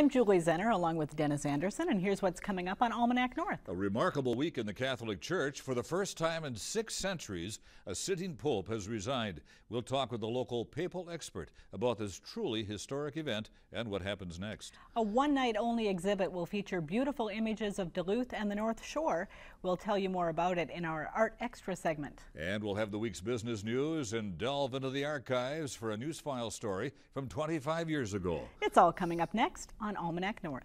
I'm Julie Zenner along with Dennis Anderson, and here's what's coming up on Almanac North. A remarkable week in the Catholic Church. For the first time in 6 centuries, a sitting pope has resigned. We'll talk with a local papal expert about this truly historic event and what happens next. A one-night-only exhibit will feature beautiful images of Duluth and the North Shore. We'll tell you more about it in our Art Extra segment. And we'll have the week's business news and delve into the archives for a newsfile story from 25 years ago. It's all coming up next on Almanac North.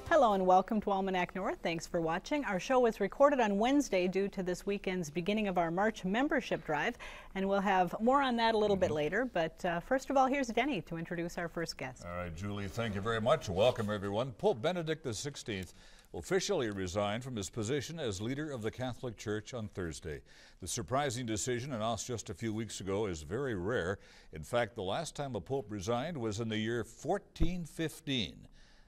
Hello and welcome to Almanac North. Thanks for watching. Our show was recorded on Wednesday due to this weekend's beginning of our March membership drive, and we'll have more on that a little bit later. But first of all, here's Denny to introduce our first guest. All right, Julie, thank you very much. Welcome, everyone. Pope Benedict XVI officially resigned from his position as leader of the Catholic Church on Thursday. The surprising decision, announced just a few weeks ago, is very rare. In fact, the last time a pope resigned was in the year 1415.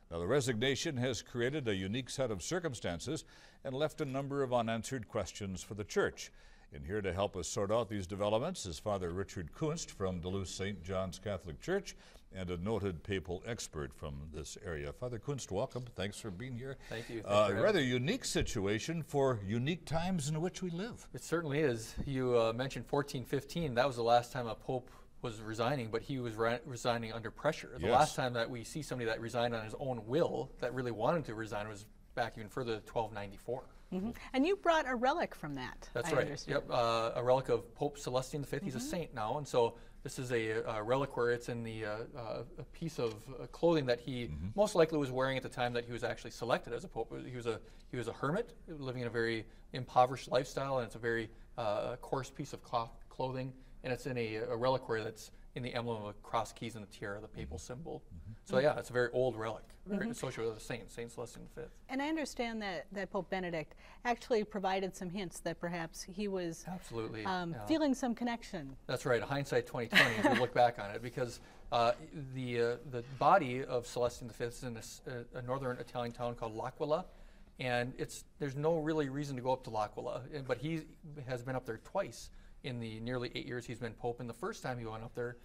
Now, the resignation has created a unique set of circumstances and left a number of unanswered questions for the Church. And here to help us sort out these developments is Father Richard Kunst from Duluth St. John's Catholic Church and a noted papal expert from this area. Father Kunst, welcome. Thanks for being here. Thank you. A rather unique situation for unique times in which we live. It certainly is. You mentioned 1415. That was the last time a pope was resigning, but he was resigning under pressure. The last time that we see somebody that resigned on his own will, that really wanted to resign, was back even further, 1294. And you brought a relic from that. That's right. Yep, a relic of Pope Celestine V. He's a saint now, and so this is a relic where it's in the a piece of clothing that he most likely was wearing at the time that he was actually selected as a pope. He was a hermit living in a very impoverished lifestyle, and it's a very coarse piece of clothing. And it's in a reliquary that's in the emblem of the cross keys and the tiara, the papal symbol. So yeah, it's a very old relic, very associated with a saint, Saint Celestine V. And I understand that Pope Benedict actually provided some hints that perhaps he was absolutely feeling some connection. That's right, hindsight 2020 as we look back on it, because the body of Celestine V is in a northern Italian town called L'Aquila, and there's no really reason to go up to L'Aquila, but he has been up there twice in the nearly 8 years he's been pope. And the first time he went up there,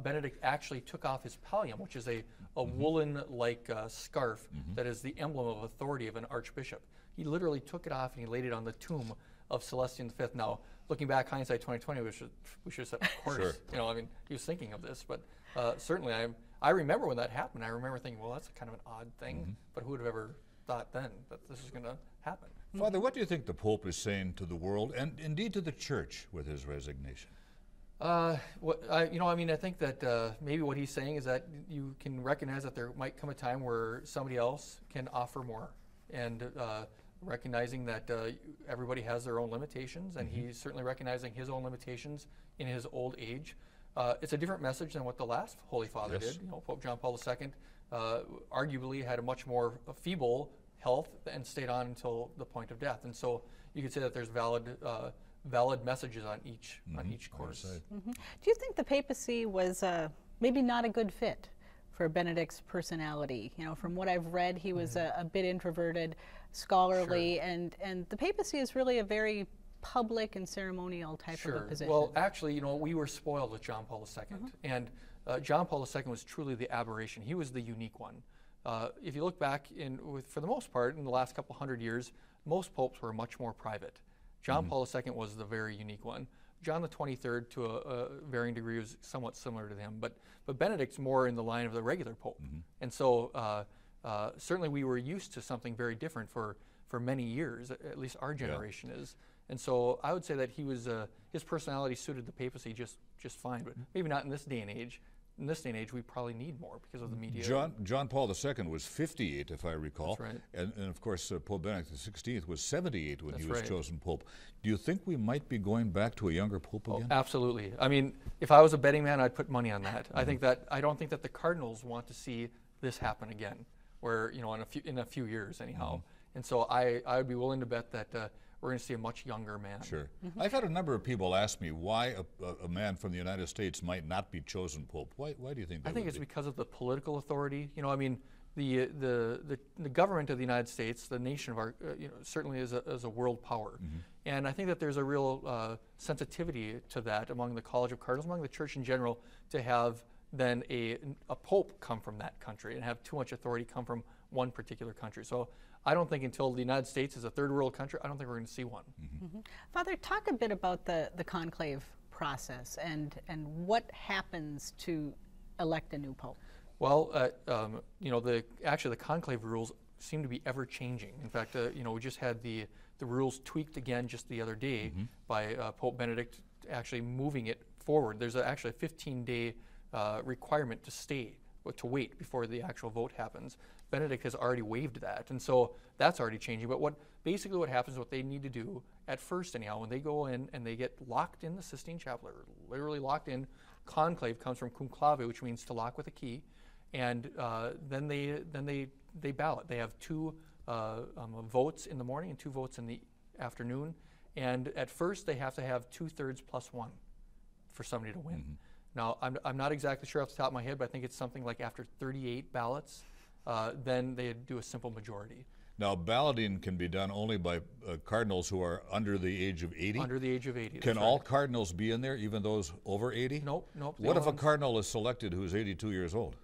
Benedict actually took off his pallium, which is a woolen-like scarf that is the emblem of authority of an archbishop. He literally took it off and he laid it on the tomb of Celestine V. Now, looking back, hindsight 2020, we should have said, of course. Sure. You know, I mean, he was thinking of this, but certainly I remember when that happened. I remember thinking, well, that's kind of an odd thing, but who would have ever thought then that this is going to happen? Father, what do you think the Pope is saying to the world and indeed to the Church with his resignation? I think that maybe what he's saying is that you can recognize that there might come a time where somebody else can offer more, and recognizing that everybody has their own limitations, and he's certainly recognizing his own limitations in his old age. It's a different message than what the last Holy Father did. You know, Pope John Paul II arguably had a much more feeble health and stayed on until the point of death, and so you could say that there's valid messages on each course. Do you think the papacy was maybe not a good fit for Benedict's personality? You know, from what I've read, he was a bit introverted, scholarly, and the papacy is really a very public and ceremonial type of a position. Well, actually, you know, we were spoiled with John Paul II, and John Paul II was truly the aberration. He was the unique one. If you look back, for the most part, in the last couple hundred years, most popes were much more private. John Paul II was the very unique one. John the 23rd, to a varying degree, was somewhat similar to him, but Benedict's more in the line of the regular pope. And so certainly we were used to something very different for many years, at least our generation is. And so I would say that he was his personality suited the papacy just fine, but maybe not in this day and age. in this day and age, we probably need more because of the media. John Paul II was 58, if I recall. That's right. And of course, Pope Benedict XVI was 78 when That's he was right. chosen Pope. Do you think we might be going back to a younger Pope again? Absolutely. I mean, if I was a betting man, I'd put money on that. I don't think that the Cardinals want to see this happen again, where, you know, in a few years anyhow. And so I would be willing to bet that we're going to see a much younger man. Sure. I've had a number of people ask me why a man from the United States might not be chosen Pope. Why do you think that I think would it's be? because of the political authority. You know, I mean, the government of the United States, the nation of our, you know, certainly is a world power. And I think that there's a real sensitivity to that among the College of Cardinals, among the church in general, to have then a pope come from that country and have too much authority come from one particular country. So I don't think until the United States is a third world country, I don't think we're going to see one. Father, talk a bit about the conclave process and what happens to elect a new pope. Well, you know, actually the conclave rules seem to be ever changing. In fact, you know, we just had the rules tweaked again just the other day by Pope Benedict actually moving it forward. There's actually a 15-day requirement to wait before the actual vote happens. Benedict has already waived that, and so that's already changing. But basically what happens, what they need to do at first anyhow, when they go in and they get locked in the Sistine Chapel, or literally locked in, conclave comes from cum clave, which means to lock with a key, and then they ballot. They have two votes in the morning and two votes in the afternoon, and at first they have to have 2/3 plus 1 for somebody to win. Now, I'm not exactly sure off the top of my head, but I think it's something like after 38 ballots, then they do a simple majority. Now, balloting can be done only by cardinals who are under the age of 80? Under the age of 80. Can all cardinals be in there, even those over 80? Nope. What if a cardinal is selected who's 82 years old?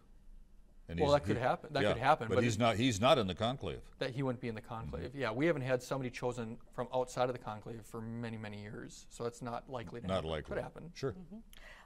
And well, that could happen. That could happen. But he's not in the conclave. That he wouldn't be in the conclave. Yeah, we haven't had somebody chosen from outside of the conclave for many, many years, so it's not likely to happen. Not likely. Could happen. Sure.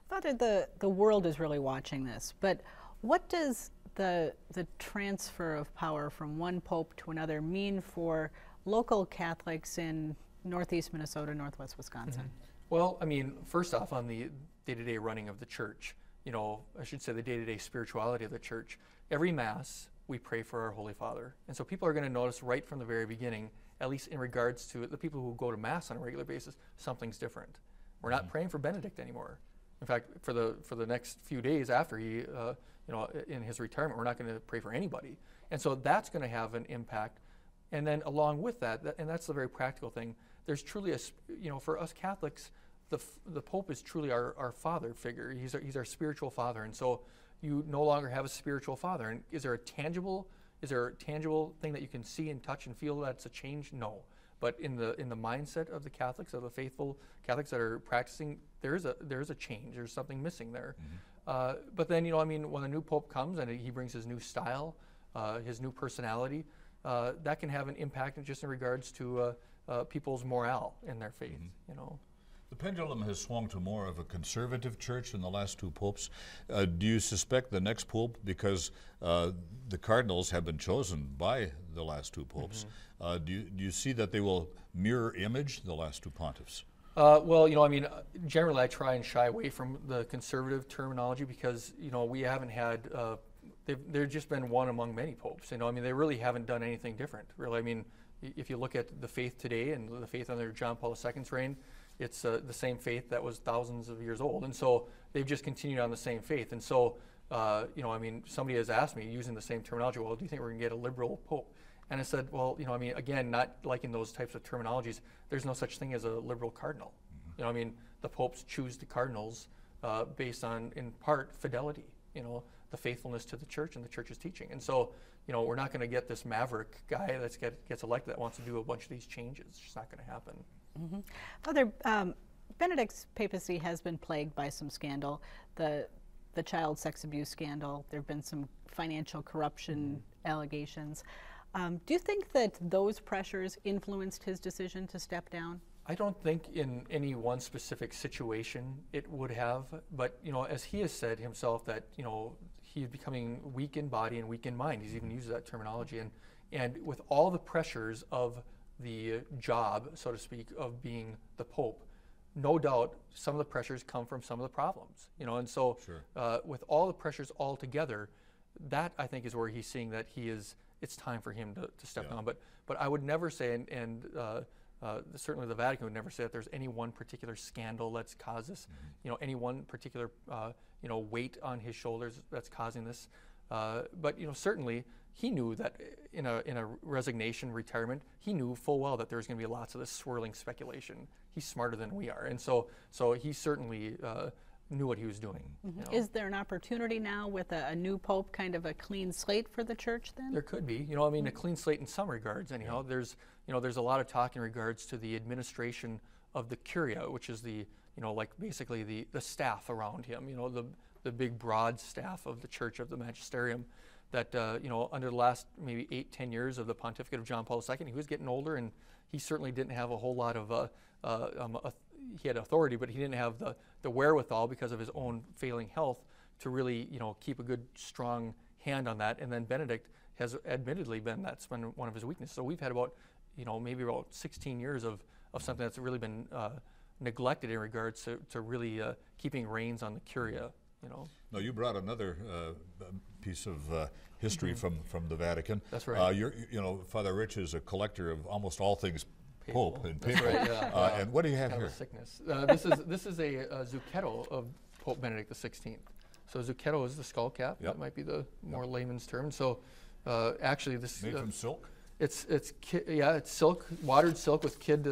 Father, the world is really watching this, but what does the transfer of power from one pope to another mean for local Catholics in northeast Minnesota, northwest Wisconsin? Well, I mean, first off, on the day-to-day running of the church, you know, I should say the day-to-day spirituality of the church, every Mass we pray for our Holy Father. And so people are going to notice right from the very beginning, at least in regards to the people who go to Mass on a regular basis, something's different. We're not praying for Benedict anymore. In fact, for the next few days after he, you know, in his retirement, we're not going to pray for anybody. And so that's going to have an impact. And then along with that, and that's the very practical thing, there's truly you know, for us Catholics, the Pope is truly our father figure. He's our spiritual father. And so you no longer have a spiritual father. And is there a tangible thing that you can see and touch and feel that's a change? No. But in the mindset of the Catholics, of the faithful Catholics that are practicing, there is a change. There's something missing there. But then, you know, I mean, when a new Pope comes and he brings his new style, his new personality, that can have an impact just in regards to people's morale in their faith. You know. The pendulum has swung to more of a conservative church in the last two popes. Do you suspect the next pope, because the cardinals have been chosen by the last two popes, do you see that they will mirror image the last two pontiffs? Well, you know, I mean, generally I try and shy away from the conservative terminology because, you know, we haven't had, they've just been one among many popes. You know, I mean, they really haven't done anything different, really. I mean, if you look at the faith today and the faith under John Paul II's reign, it's the same faith that was thousands of years old. And so they've just continued on the same faith. And so, you know, I mean, somebody has asked me using the same terminology, well, do you think we're going to get a liberal pope? And I said, well, you know, I mean, again, not like in those types of terminologies, there's no such thing as a liberal cardinal. You know, I mean, the popes choose the cardinals based on, in part, fidelity, you know, the faithfulness to the church and the church's teaching. And so, you know, we're not going to get this maverick guy that gets elected that wants to do a bunch of these changes. It's just not going to happen. Father, Benedict's papacy has been plagued by some scandal. The child sex abuse scandal. There have been some financial corruption allegations. Do you think that those pressures influenced his decision to step down? I don't think in any one specific situation it would have, but, you know, as he has said himself that, you know, he's becoming weak in body and weak in mind. He's even used that terminology. And with all the pressures of the job, so to speak, of being the Pope, no doubt some of the pressures come from some of the problems, you know, and so with all the pressures all together, that I think is where he's seeing that it's time for him to step down. But I would never say, and certainly the Vatican would never say that there's any one particular scandal that's caused this, you know, any one particular you know, weight on his shoulders that's causing this. But you know, certainly he knew that in a resignation, retirement, he knew full well that there was going to be lots of this swirling speculation. He's smarter than we are, and so he certainly knew what he was doing. You know? Is there an opportunity now with a new pope, kind of a clean slate for the church then? There could be. You know, I mean, a clean slate in some regards. Anyhow, there's a lot of talk in regards to the administration of the curia, which is the, you know, like basically the staff around him. You know, the big broad staff of the church, of the magisterium. That you know, under the last maybe 8-10 years of the pontificate of John Paul II, he was getting older, and he certainly didn't have a whole lot of he had authority, but he didn't have the wherewithal because of his own failing health to really, you know, keep a good strong hand on that. And then Benedict has admittedly that's been one of his weaknesses. So we've had about, you know, maybe about 16 years of something that's really been neglected in regards to really keeping reins on the curia. You know. No, you brought another piece of history from the Vatican. That's right. You know, Father Rich is a collector of almost all things Pope and That's Papal. right, yeah. And what do you have kind here? Of a sickness. This is a zucchetto of Pope Benedict XVI. So zucchetto is the skull cap. That might be the more layman's term. So actually, this made from silk. It's silk, watered silk with kid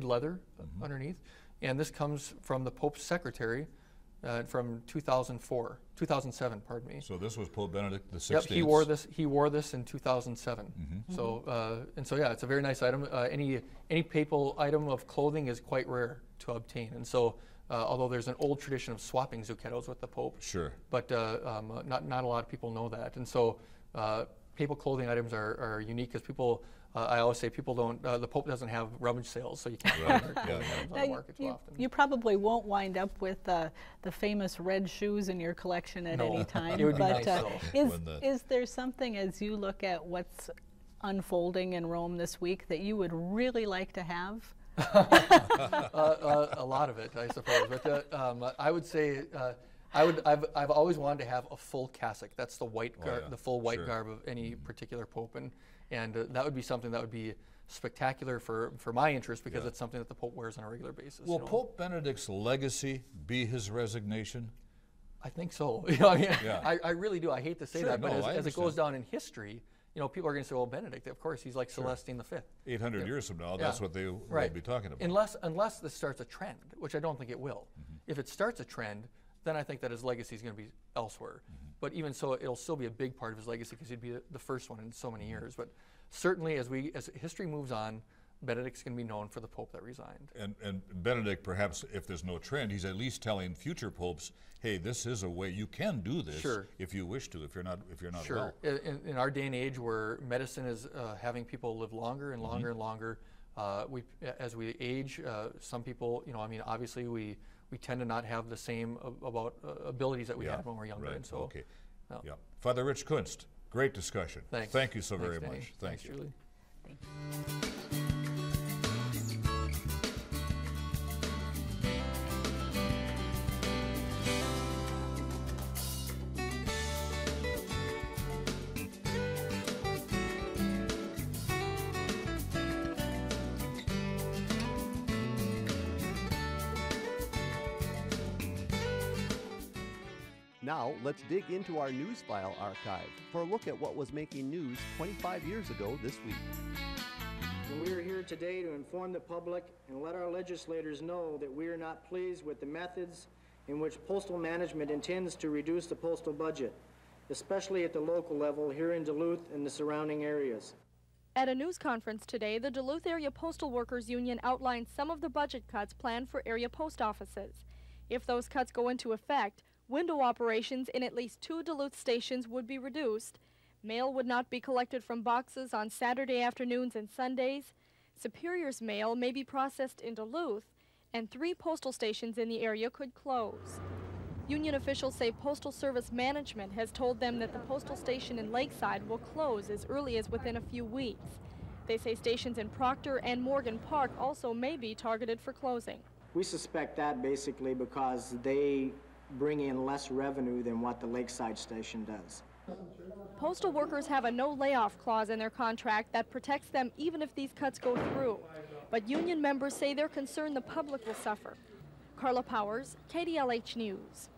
leather underneath, and this comes from the Pope's secretary. From 2007, pardon me. So this was Pope Benedict XVI. Yep, he wore this in 2007. So yeah, it's a very nice item. Any papal item of clothing is quite rare to obtain, and so although there's an old tradition of swapping zucchettos with the Pope, but not a lot of people know that, and so papal clothing items are unique because people. I always say people don't. The Pope doesn't have rummage sales, so you can't find their clothing items on the market too often. You probably won't wind up with the famous red shoes in your collection at any time. It would be nice, though. Is there something, as you look at what's unfolding in Rome this week, that you would really like to have? A lot of it, I suppose. But I would say. I've always wanted to have a full cassock. That's the white the full white garb of any particular pope, and that would be something that would be spectacular for my interest because it's something that the Pope wears on a regular basis. Will Pope Benedict's legacy be his resignation? I think so. You know, I mean, I really do. I hate to say that, but as it goes down in history, you know, people are going to say, "Well, Benedict, of course, he's like Celestine V." 800 years from now, that's what they will be talking about. Unless this starts a trend, which I don't think it will. If it starts a trend, then I think that his legacy is going to be elsewhere. But even so, it'll still be a big part of his legacy because he'd be the first one in so many years. But certainly, as history moves on, Benedict's going to be known for the Pope that resigned. And Benedict, perhaps, if there's no trend, he's at least telling future popes, "Hey, this is a way you can do this if you wish to. If you're not well." In our day and age, where medicine is having people live longer and longer and longer, as we age, some people, you know, I mean, obviously we tend to not have the same abilities that we had when we were younger. Right. And so, Father Rich Kunst, great discussion. Thanks. Thank you so Thanks, very Danny. much. Thanks, Thank you. Julie. Thank you. Now, let's dig into our news file archive for a look at what was making news 25 years ago this week. And we are here today to inform the public and let our legislators know that we are not pleased with the methods in which postal management intends to reduce the postal budget, especially at the local level here in Duluth and the surrounding areas. At a news conference today, the Duluth Area Postal Workers Union outlined some of the budget cuts planned for area post offices. If those cuts go into effect, window operations in at least 2 Duluth stations would be reduced. Mail would not be collected from boxes on Saturday afternoons and Sundays. Superior's mail may be processed in Duluth, and 3 postal stations in the area could close. Union officials say Postal Service management has told them that the postal station in Lakeside will close as early as within a few weeks. They say stations in Proctor and Morgan Park also may be targeted for closing. We suspect that basically because they bring in less revenue than what the Lakeside station does. Postal workers have a no layoff clause in their contract that protects them even if these cuts go through. But union members say they're concerned the public will suffer. Carla Powers, KDLH News.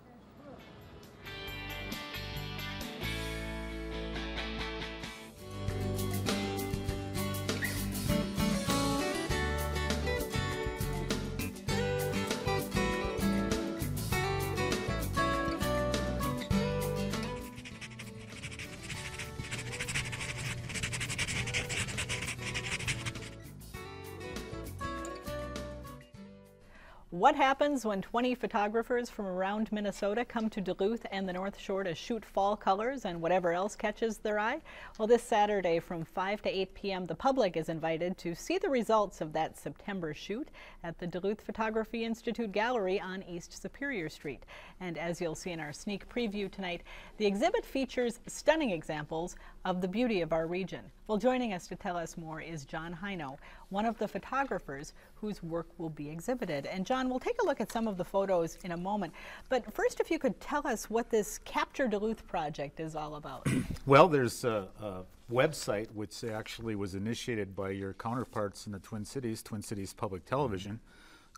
What happens when 20 photographers from around Minnesota come to Duluth and the North Shore to shoot fall colors and whatever else catches their eye? Well, this Saturday from 5 to 8 p.m. the public is invited to see the results of that September shoot at the Duluth Photography Institute Gallery on East Superior Street. And as you'll see in our sneak preview tonight, the exhibit features stunning examples of the beauty of our region. Well, joining us to tell us more is John Heino, one of the photographers whose work will be exhibited. And John, we'll take a look at some of the photos in a moment. But first, if you could tell us what this Capture Duluth project is all about. Well, there's a website which actually was initiated by your counterparts in the Twin Cities Public Television,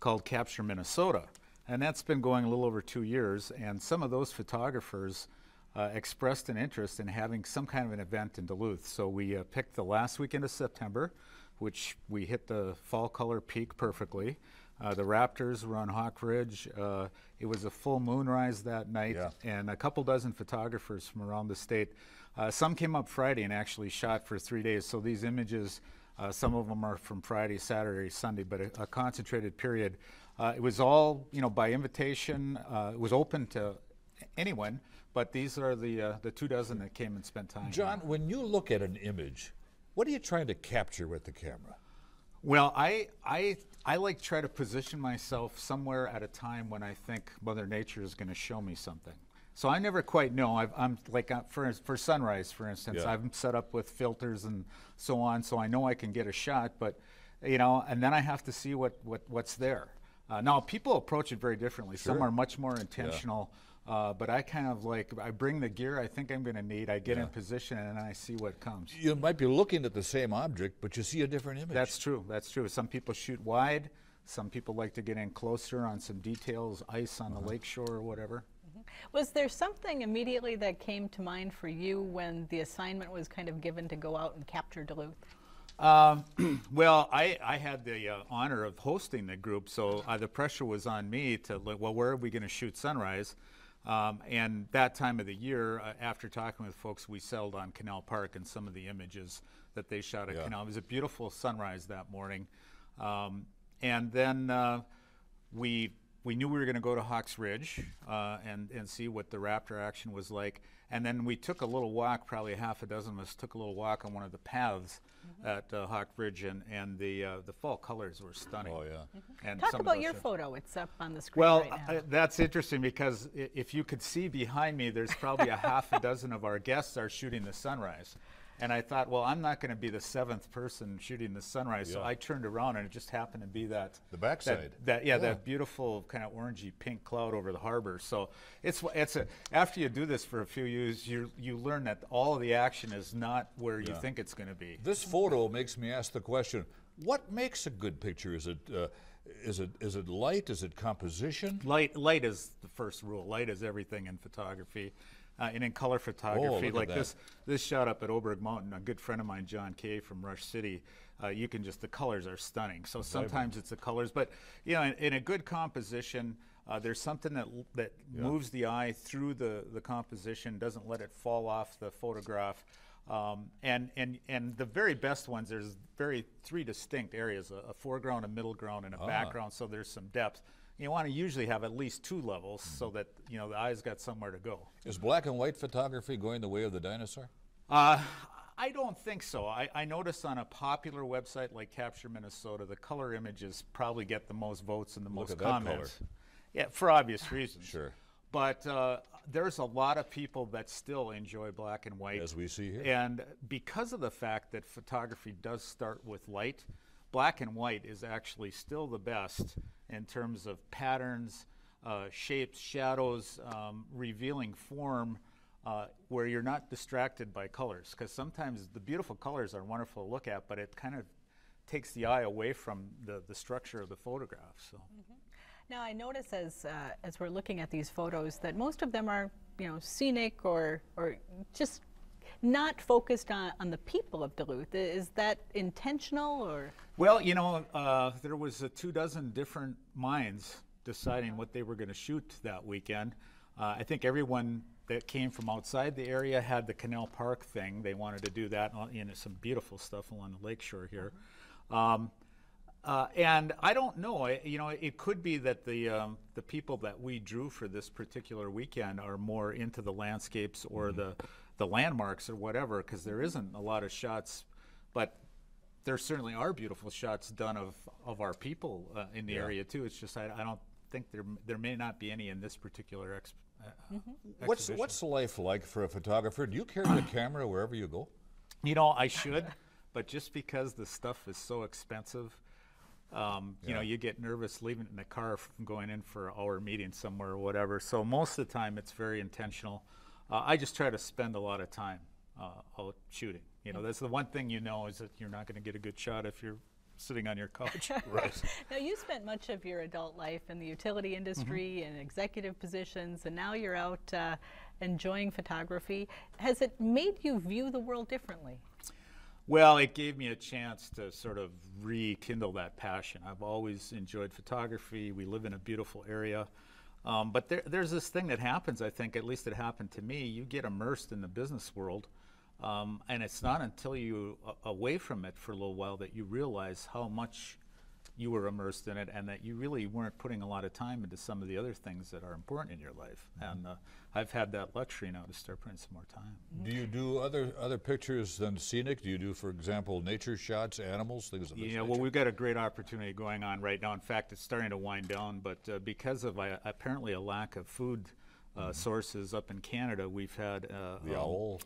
called Capture Minnesota. And that's been going a little over 2 years. And some of those photographers expressed an interest in having some kind of an event in Duluth. So we picked the last weekend of September, which we hit the fall color peak perfectly. The Raptors were on Hawk Ridge. It was a full moonrise that night, and a couple dozen photographers from around the state. Some came up Friday and actually shot for 3 days. So these images, some of them are from Friday, Saturday, Sunday, but a concentrated period. It was all, by invitation. It was open to anyone, but these are the 2 dozen that came and spent time. John, when you look at an image, what are you trying to capture with the camera? Well, I like try to position myself somewhere at a time when I think Mother Nature is going to show me something. So I never quite know. I'm like for sunrise, for instance, I'm set up with filters and so on, so I know I can get a shot. But and then I have to see what's there. Now people approach it very differently. Some are much more intentional. But I kind of I bring the gear I think I'm going to need, I get in position, and then I see what comes. You might be looking at the same object, but you see a different image. That's true, that's true. Some people shoot wide, some people like to get in closer on some details, ice on the lakeshore or whatever. Was there something immediately that came to mind for you when the assignment was kind of given to go out and capture Duluth? Well, I had the honor of hosting the group, so the pressure was on me to look, well, where are we going to shoot sunrise? And that time of the year, after talking with folks, we settled on Canal Park and some of the images that they shot at Canal. It was a beautiful sunrise that morning. And then we knew we were going to go to Hawks Ridge and see what the raptor action was like. And then we took a little walk, probably a half a dozen of us took a little walk on one of the paths at Hawk Ridge, and the fall colors were stunning. Oh, yeah. And Talk about your photo. It's up on the screen well, right now. that's interesting because if you could see behind me, there's probably a half a dozen of our guests are shooting the sunrise. And I thought, well, I'm not going to be the 7th person shooting the sunrise, so I turned around and it just happened to be that the backside. That beautiful kind of orangey pink cloud over the harbor. So after you do this for a few years, you learn that all of the action is not where you think it's going to be. This photo makes me ask the question: what makes a good picture? Is it light? Is it composition? Light is the first rule. Light is everything in photography. And in color photography, like this shot up at Oberg Mountain, a good friend of mine, John Kay from Rush City, you can just, the colors are stunning. So sometimes it's the colors, but in a good composition, there's something that moves the eye through the composition, doesn't let it fall off the photograph. And the very best ones, there's three distinct areas: a foreground, a middle ground, and a background. So there's some depth. You want to usually have at least 2 levels so that the eye's got somewhere to go. Is black and white photography going the way of the dinosaur? I don't think so. I notice on a popular website like Capture Minnesota, the color images probably get the most votes and the most comments. Yeah, for obvious reasons. Sure. But there's a lot of people that still enjoy black and white. As we see here. And because of the fact that photography does start with light, black and white is actually still the best in terms of patterns, shapes, shadows, revealing form, where you're not distracted by colors. Because sometimes the beautiful colors are wonderful to look at, but it kind of takes the eye away from the structure of the photograph. So. Now I notice as we're looking at these photos that most of them are, you know, scenic or just not focused on the people of Duluth. Is that intentional or? Well, you know, there was 24 different minds deciding what they were going to shoot that weekend. I think everyone that came from outside the area had the Canal Park thing. They wanted to do that, some beautiful stuff along the lakeshore here. And I don't know, you know, it could be that the people that we drew for this particular weekend are more into the landscapes or the landmarks or whatever, because there isn't a lot of shots, but there certainly are beautiful shots done of our people in the area too. It's just I don't think there may not be any in this particular exhibition. What's life like for a photographer? Do you carry a camera wherever you go? You know, I should, but just because the stuff is so expensive, you know, you get nervous leaving it in the car from going in for our meeting somewhere or whatever. So most of the time it's very intentional. I just try to spend a lot of time out shooting. You know, that's the one thing you know is that you're not going to get a good shot if you're sitting on your couch. Right. Now you spent much of your adult life in the utility industry and executive positions, and now you're out enjoying photography. Has it made you view the world differently? Well, it gave me a chance to sort of rekindle that passion. I've always enjoyed photography. We live in a beautiful area. But there's this thing that happens, I think, at least it happened to me. You get immersed in the business world, and it's not until you away from it for a little while that you realize how much you were immersed in it and that you really weren't putting a lot of time into some of the other things that are important in your life. And I've had that luxury now to start putting some more time. Do you do other pictures than scenic? Do you do, for example, nature shots, animals, things of this nature? Well, we've got a great opportunity going on right now. In fact, it's starting to wind down, but because of apparently a lack of food sources up in Canada, we've had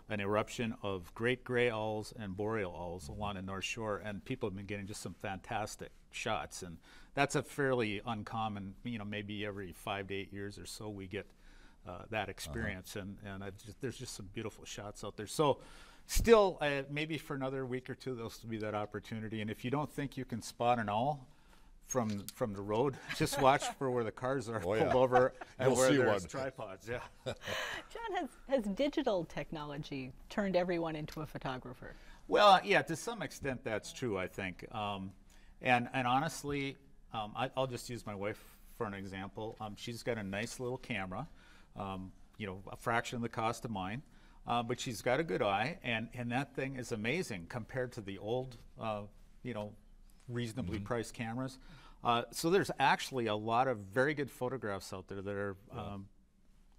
an eruption of great gray owls and boreal owls along the North Shore, and people have been getting just some fantastic shots. And that's a fairly uncommon, you know, maybe every 5 to 8 years or so we get that experience, and there's just some beautiful shots out there. So still, maybe for another week or two, there'll still be that opportunity. And if you don't think you can spot an owl from the road, just watch for where the cars are pulled over and where there's tripods. Yeah. John, has digital technology turned everyone into a photographer? Well, yeah, to some extent that's true, I think. And honestly, I'll just use my wife for an example. She's got a nice little camera, you know, a fraction of the cost of mine, but she's got a good eye, and that thing is amazing compared to the old, you know, reasonably priced cameras. So there's actually a lot of very good photographs out there that are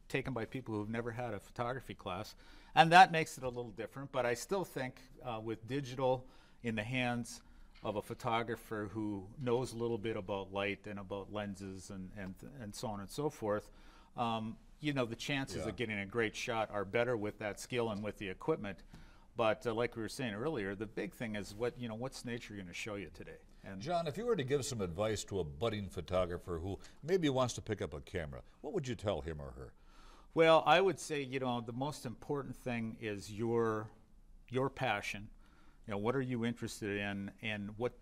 taken by people who've never had a photography class, and that makes it a little different. But I still think with digital in the hands of a photographer who knows a little bit about light and about lenses and so on and so forth, you know, the chances of getting a great shot are better with that skill and with the equipment. But like we were saying earlier, the big thing is what's nature going to show you today? And John, if you were to give some advice to a budding photographer who maybe wants to pick up a camera, what would you tell him or her? Well, I would say, you know, the most important thing is your passion. You know, what are you interested in, and what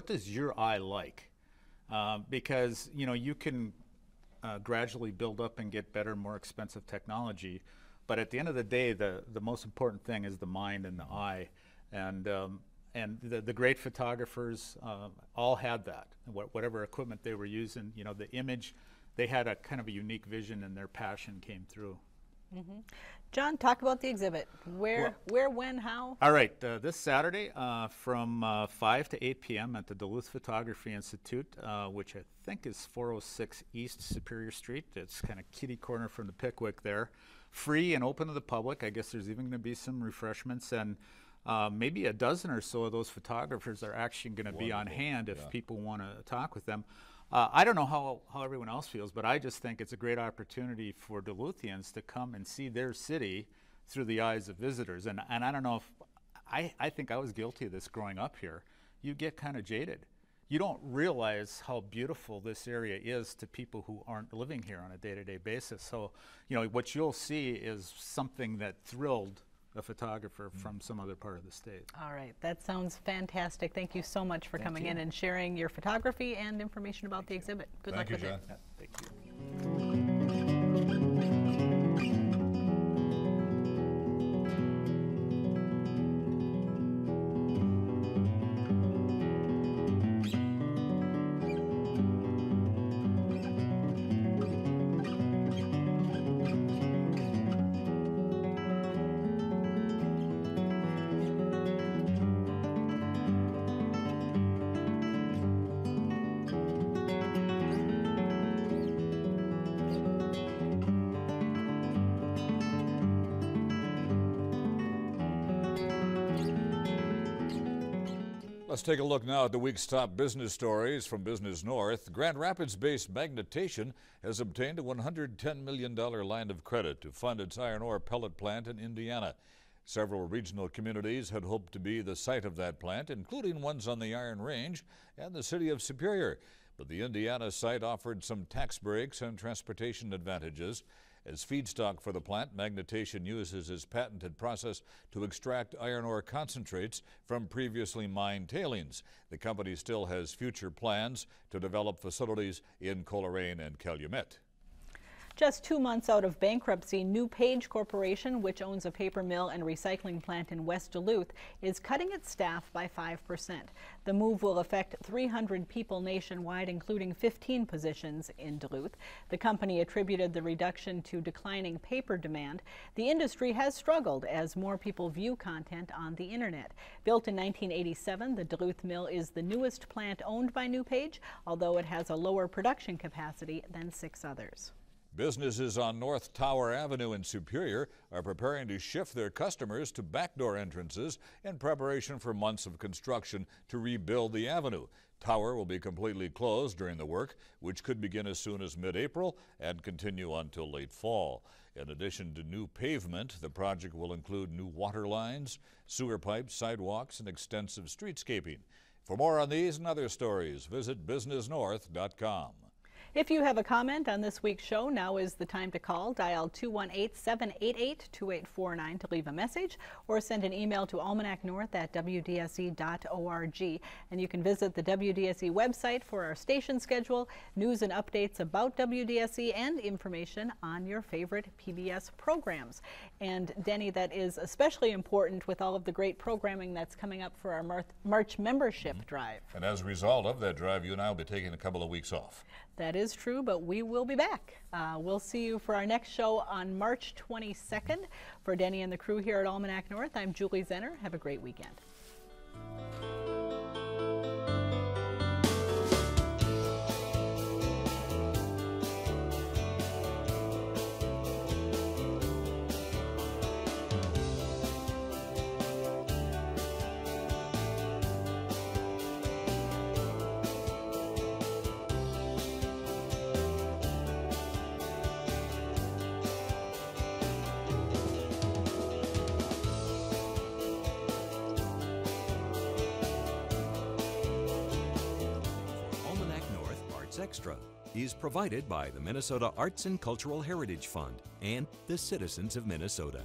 does your eye like? Because, you know, you can gradually build up and get better, more expensive technology, but at the end of the day, the most important thing is the mind and the eye. And the great photographers all had that. Whatever equipment they were using, you know, the image, they had a kind of a unique vision, and their passion came through. John, talk about the exhibit. Where, when, how? All right, this Saturday from 5 to 8 p.m. at the Duluth Photography Institute, which I think is 406 East Superior Street. It's kind of kitty corner from the Pickwick there. Free and open to the public. I guess there's even going to be some refreshments, and maybe a dozen or so of those photographers are actually going to be on hand if people want to talk with them. I don't know how everyone else feels, but I just think it's a great opportunity for Duluthians to come and see their city through the eyes of visitors. And I don't know if, I think I was guilty of this growing up here. You get kind of jaded. You don't realize how beautiful this area is to people who aren't living here on a day-to-day basis. So, what you'll see is something that thrilled a photographer from some other part of the state. All right, that sounds fantastic. Thank you so much for coming in and sharing your photography and information about the exhibit. Good luck with it. Thank you. Let's take a look now at the week's top business stories from Business North. Grand Rapids-based Magnetation has obtained a $110 million line of credit to fund its iron ore pellet plant in Indiana. Several regional communities had hoped to be the site of that plant, including ones on the Iron Range and the city of Superior. But the Indiana site offered some tax breaks and transportation advantages. As feedstock for the plant, Magnetation uses its patented process to extract iron ore concentrates from previously mined tailings. The company still has future plans to develop facilities in Coleraine and Calumet. Just 2 months out of bankruptcy, New Page Corporation, which owns a paper mill and recycling plant in West Duluth, is cutting its staff by 5%. The move will affect 300 people nationwide, including 15 positions in Duluth. The company attributed the reduction to declining paper demand. The industry has struggled as more people view content on the internet. Built in 1987, the Duluth mill is the newest plant owned by New Page, although it has a lower production capacity than 6 others. Businesses on North Tower Avenue in Superior are preparing to shift their customers to backdoor entrances in preparation for months of construction to rebuild the avenue. Tower will be completely closed during the work, which could begin as soon as mid-April and continue until late fall. In addition to new pavement, the project will include new water lines, sewer pipes, sidewalks, and extensive streetscaping. For more on these and other stories, visit businessnorth.com. If you have a comment on this week's show, now is the time to call. Dial 218-788-2849 to leave a message or send an email to almanacnorth@wdse.org. And you can visit the WDSE website for our station schedule, news and updates about WDSE, and information on your favorite PBS programs. And Denny, that is especially important with all of the great programming that's coming up for our March membership drive. And as a result of that drive, you and I will be taking a couple of weeks off. That is true, but we will be back. We'll see you for our next show on March 22nd. For Denny and the crew here at Almanac North, I'm Julie Zenner. Have a great weekend. Extra is provided by the Minnesota Arts and Cultural Heritage Fund and the citizens of Minnesota.